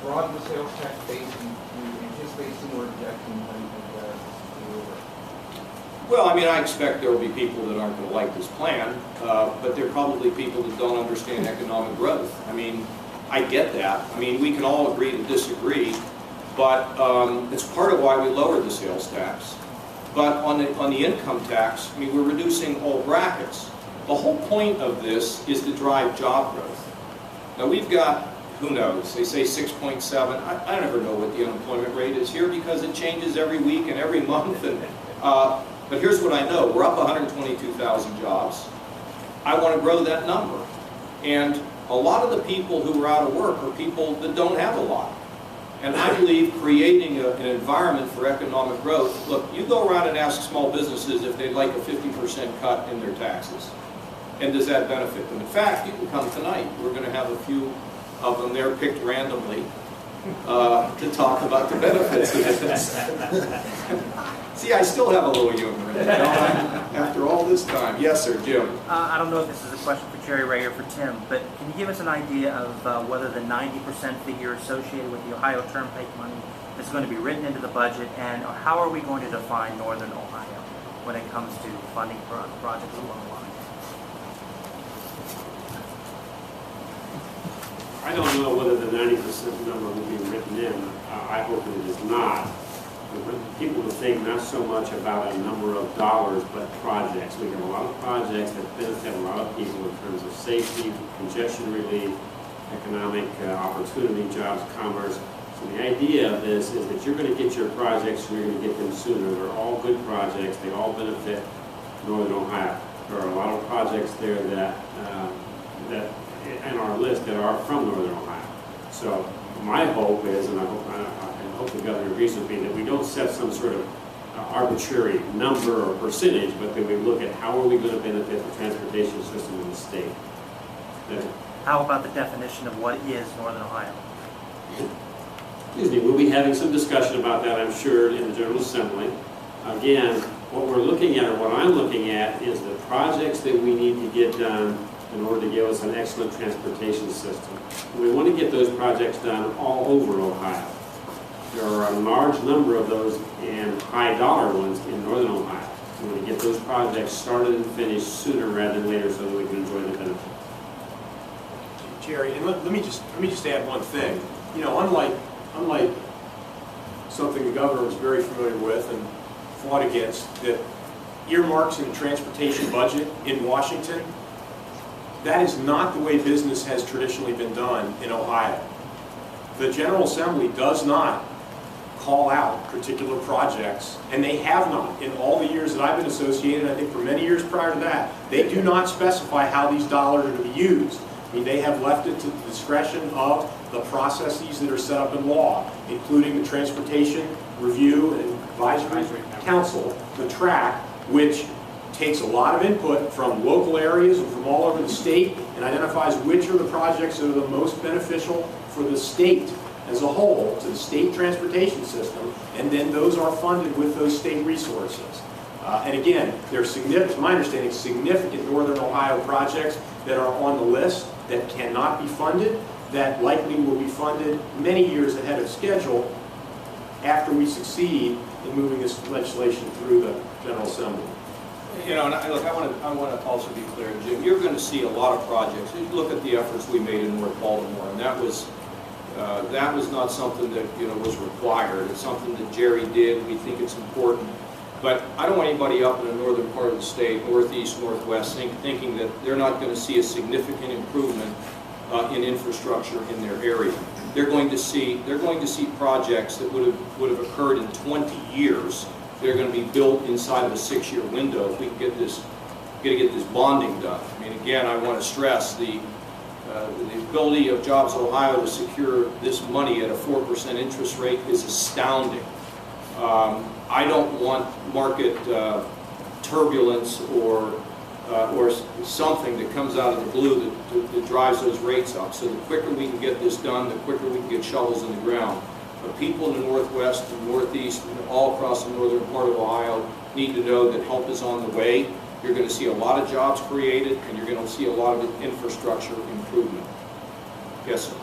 broaden the sales tax base, do you anticipate similar objections Well, I mean, I expect there will be people that aren't going to like this plan, but there are probably people that don't understand economic growth. I mean, I get that. I mean, we can all agree to disagree, but it's part of why we lowered the sales tax. But on the income tax, I mean, we're reducing all brackets. The whole point of this is to drive job growth. Now, we've got, who knows, they say 6.7. I never know what the unemployment rate is here because it changes every week and every month. And but here's what I know. We're up 122,000 jobs. I want to grow that number. And a lot of the people who are out of work are people that don't have a lot. And I believe creating an environment for economic growth, look, you go around and ask small businesses if they'd like a 50% cut in their taxes. And does that benefit them? In fact, you can come tonight. We're going to have a few of them there picked randomly to talk about the benefits of this. See, I still have a little humor in it, don't I? After all this time. Yes, sir, Jim. I don't know if this is a question for Jerry Ray or for Tim, but can you give us an idea of whether the 90% figure associated with the Ohio Turnpike money is going to be written into the budget, and how are we going to define Northern Ohio when it comes to funding projects along the line? I don't know whether the 90% number will be written in. I hope it is not. People will think not so much about a number of dollars, but projects. We have a lot of projects that benefit a lot of people in terms of safety, congestion relief, economic opportunity, jobs, commerce. So the idea of this is that you're going to get your projects, you're going to get them sooner. They're all good projects. They all benefit Northern Ohio. There are a lot of projects there that in our list that are from Northern Ohio. So my hope is, and I hope the governor agrees with me, that we don't set some sort of arbitrary number or percentage, but that we look at how are we going to benefit the transportation system in the state. How about the definition of what is Northern Ohio? Excuse me, we'll be having some discussion about that, I'm sure, in the General Assembly. Again, what we're looking at, or what I'm looking at, is the projects that we need to get done in order to give us an excellent transportation system. We want to get those projects done all over Ohio. There are a large number of those and high dollar ones in Northern Ohio. We want to get those projects started and finished sooner rather than later so that we can enjoy the benefit. Jerry, and let me just add one thing. You know, unlike something the governor was very familiar with and fought against, that earmarks in the transportation budget in Washington, that is not the way business has traditionally been done in Ohio. The General Assembly does not call out particular projects, and they have not in all the years that I've been associated. I think for many years prior to that, they do not specify how these dollars are to be used. I mean, they have left it to the discretion of the processes that are set up in law, including the Transportation Review and Advisory Council, the TRAC, which takes a lot of input from local areas and from all over the state and identifies which are the projects that are the most beneficial for the state as a whole, to the state transportation system, and then those are funded with those state resources. And again, there's to my understanding, significant Northern Ohio projects that are on the list that cannot be funded, that likely will be funded many years ahead of schedule after we succeed in moving this legislation through the General Assembly. You know, and look, I want to also be clear, Jim, you're going to see a lot of projects. You look at the efforts we made in North Baltimore, and that was not something that, you know, was required. It's something that Jerry did. We think it's important. But I don't want anybody up in the northern part of the state, northeast, northwest, thinking that they're not going to see a significant improvement in infrastructure in their area. They're going to see projects that would have occurred in 20 years. They're going to be built inside of a 6-year window if we can get this bonding done. I mean, again, I want to stress the ability of Jobs Ohio to secure this money at a 4% interest rate is astounding. I don't want market turbulence or something that comes out of the blue that drives those rates up. So the quicker we can get this done, the quicker we can get shovels in the ground. But people in the Northwest and Northeast and all across the northern part of Ohio need to know that help is on the way. You're going to see a lot of jobs created, and you're going to see a lot of infrastructure improvement. Yes, sir.